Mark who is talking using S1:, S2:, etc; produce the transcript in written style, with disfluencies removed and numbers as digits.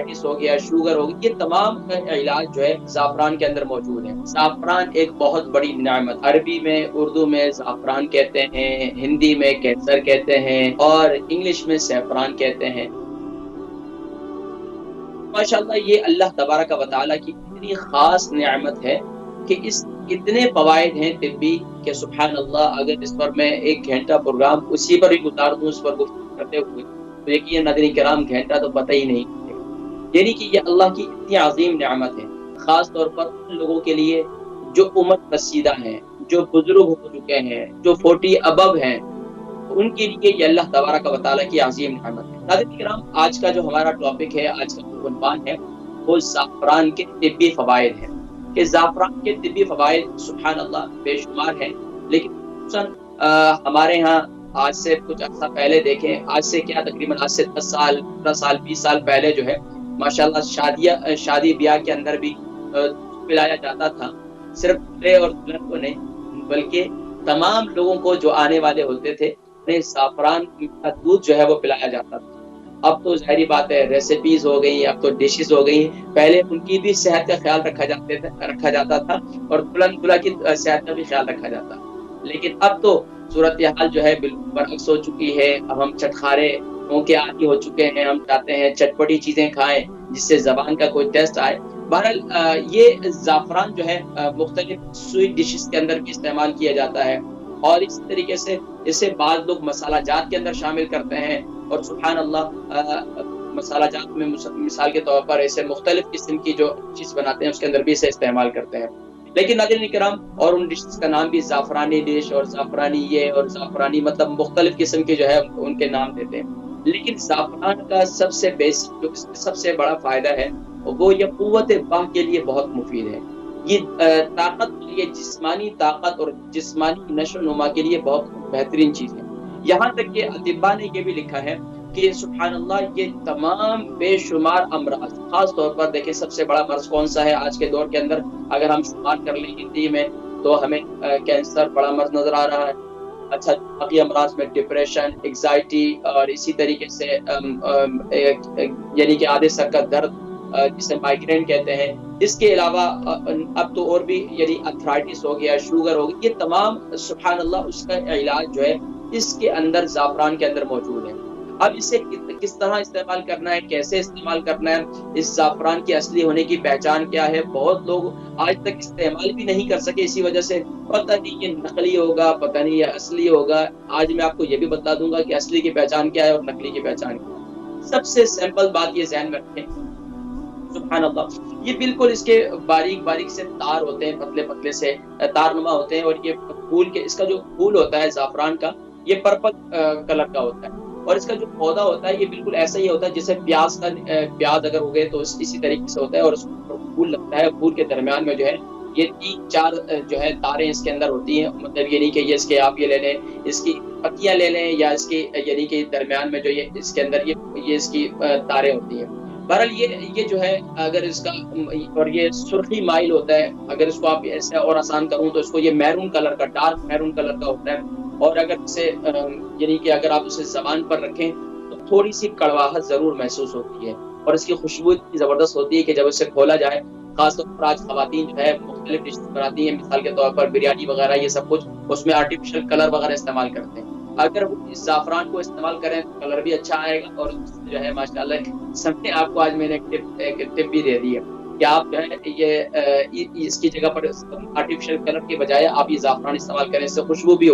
S1: Arthritis ہو گیا، sugar ہو گیا، یہ تمام کا علاج جو ہے زعفران کے اندر موجود ہے۔ زعفران ایک بہت بڑی نعمت، عربی میں اردو میں زعفران کہتے ہیں، ہندی میں کیسر کہتے ہیں اور انگلش میں سیفران کہتے ہیں۔ ماشاءاللہ یہ اللہ تبارک و تعالیٰ کی اتنی خاص نعمت ہے کہ اس اتنے فوائد ہیں طبی کہ سبحان اللہ، اگر اس پر میں 1 گھنٹہ پروگرام اسی پر ہی گزار دوں، اس پر گفتگو کرتے ہوئے، تو یقین ناظرین کرام گھنٹہ تو پتہ ہی نہیں چلے گا۔ یعنی کہ یہ اللہ کی اتنی عظیم نعمت ہے، خاص طور پر ان لوگوں کے لیے جو عمر رسیدہ ہیں، جو بزرگ ہو چکے ہیں، جو 40 ابو ہیں، ان کے لیے یہ اللہ تبارک و تعالیٰ کی عظیم نعمت ہے۔ ناظرین کرام، آج کا جو ہمارا ٹاپک ہے، آج کا جو عنوان ہے، وہ زعفران کے طبی فوائد ہیں کہ زعفران کے طبی فوائد سبحان اللہ بے شمار ہیں، لیکن خصوصاً ہمارے ہاں آج سے کچھ عرصہ پہلے دیکھیں، آج سے کیا تقریباً آج سے 10 سال 15 سال 20 سال پہلے جو ہے ماشاءاللہ شادی بیاہ کے اندر بھی پلایا جاتا تھا، صرف دولہے اور دلہن کو نہیں بلکہ تمام لوگوں کو جو آنے والے ہوتے تھے زعفران کا دودھ جو ہے وہ پلایا جاتا تھا۔ اب تو ظاہری بات ہے، ریسیپیز ہو گئی، اب تو ڈشز ہو گئی، پہلے ان کی بھی صحت کا خیال رکھا جاتا تھا اور دلہن دلہا کی صحت کا بھی خیال رکھا جاتا، لیکن اب تو صورتحال جو ہے بالکل برعکس ہو چکی ہے۔ اب ہم چٹخارے ہوں کے عادی ہو چکے ہیں، ہم چاہتے ہیں چٹپٹی چیزیں کھائیں جس سے زبان کا کوئی ٹیسٹ آئے۔ بہرحال یہ زعفران جو ہے مختلف سویٹ ڈشز کے اندر بھی استعمال کیا جاتا ہے اور اس طریقے سے اسے بعض لوگ مسالہ جات کے اندر شامل کرتے ہیں اور سبحان اللہ مسالہ جات میں مثال کے طور پر اسے مختلف قسم کی جو چیز بناتے ہیں اس کے اندر بھی اسے استعمال کرتے ہیں۔ لیکن ناظرین کرام، اور ان ڈشز کا نام بھی زعفرانی ڈش اور زعفرانی یہ اور زعفرانی مطلب مختلف قسم کے جو ہے ان کے نام دیتے ہیں، لیکن زعفران کا سب سے بیسک جو اس میں سب سے بڑا فائدہ ہے وہ یہ قوت باہ کے لیے بہت مفید ہے۔ یہ طاقت کے لیے، جسمانی طاقت اور جسمانی نشو و نما کے لیے بہت بہترین چیز ہے۔ یہاں تک کہ اطباء نے یہ بھی لکھا ہے کہ سبحان اللہ یہ تمام بے شمار امراض، خاص طور پر دیکھیں سب سے بڑا مرض کون سا ہے آج کے دور کے اندر، اگر ہم شمار کر لیں ہندی میں تو ہمیں کینسر بڑا مرض نظر آ رہا ہے۔ اچھا، باقی امراض میں ڈپریشن، انگزائٹی اور اسی طریقے سے یعنی کہ آدھے سر کا درد جسے مائیگرین کہتے ہیں۔ اس کے علاوہ اب تو اور بھی یعنی آرتھرائٹس ہو گیا، شوگر ہو گیا، یہ تمام سبحان اللہ اس کا علاج جو ہے اس کے اندر زعفران کے اندر موجود ہے۔ اب اسے کس طرح استعمال کرنا ہے، کیسے استعمال کرنا ہے، اس زعفران کی اصلی ہونے کی پہچان کیا ہے، بہت لوگ آج تک استعمال بھی نہیں کر سکے اسی وجہ سے پتہ نہیں یہ نقلی ہوگا، پتہ نہیں یہ اصلی ہوگا۔ آج میں آپ کو یہ بھی بتا دوں گا کہ اصلی کی پہچان کیا ہے اور نقلی کی پہچان کیا ہے۔ سب سے سمپل بات یہ ذہن میں رکھیں، سبحان اللہ یہ بالکل اس کے باریک باریک سے تار ہوتے ہیں، پتلے پتلے سے تار نما ہوتے ہیں، اور یہ پھول کے اس کا جو پھول ہوتا ہے زعفران کا یہ پرپل کلر کا ہوتا ہے، اور اس کا جو پودا ہوتا ہے یہ بالکل ایسا ہی ہوتا ہے جیسے پیاز اگر ہو گئے تو اسی طریقے سے ہوتا ہے، اور اس پر پھول لگتا ہے، پھول کے درمیان میں جو ہے یہ 3-4 جو ہے تاریں اس کے اندر ہوتی ہیں۔ مطلب یہ نہیں کہ یہ اس کے آپ یہ لے لیں، اس کی پتیاں لے لیں یا اس کی یعنی کہ درمیان میں جو یہ اس کے اندر یہ اس کی تاریں ہوتی ہیں۔ بہرحال یہ جو ہے اگر اس کا اور یہ سرخی مائل ہوتا ہے، اگر اس کو آپ ایسے اور آسان کروں تو اس کو یہ میرون کلر کا، ڈارک میرون کلر کا ہوتا ہے، اور اگر اسے یعنی کہ اگر آپ اسے زبان پر رکھیں تو تھوڑی سی کڑواہٹ ضرور محسوس ہوتی ہے، اور اس کی خوشبو اتنی زبردست ہوتی ہے کہ جب اسے کھولا جائے، خاص طور پر آج خواتین جو ہے مختلف ڈشز بناتی ہیں، مثال کے طور پر بریانی وغیرہ، یہ سب کچھ اس میں آرٹیفیشل کلر وغیرہ استعمال کرتے ہیں، اگر وہ اس زعفران کو استعمال کریں تو کلر بھی اچھا آئے گا، اور جو ہے ماشاءاللہ سمجھیں آپ کو آج میں نے ایک ٹپ بھی دے دی ہے کہ آپ جو ہے یہ اس کی جگہ پر آرٹیفیشل کلر کے بجائے آپ یہ زعفران استعمال کریں، اس سے خوشبو بھی ہو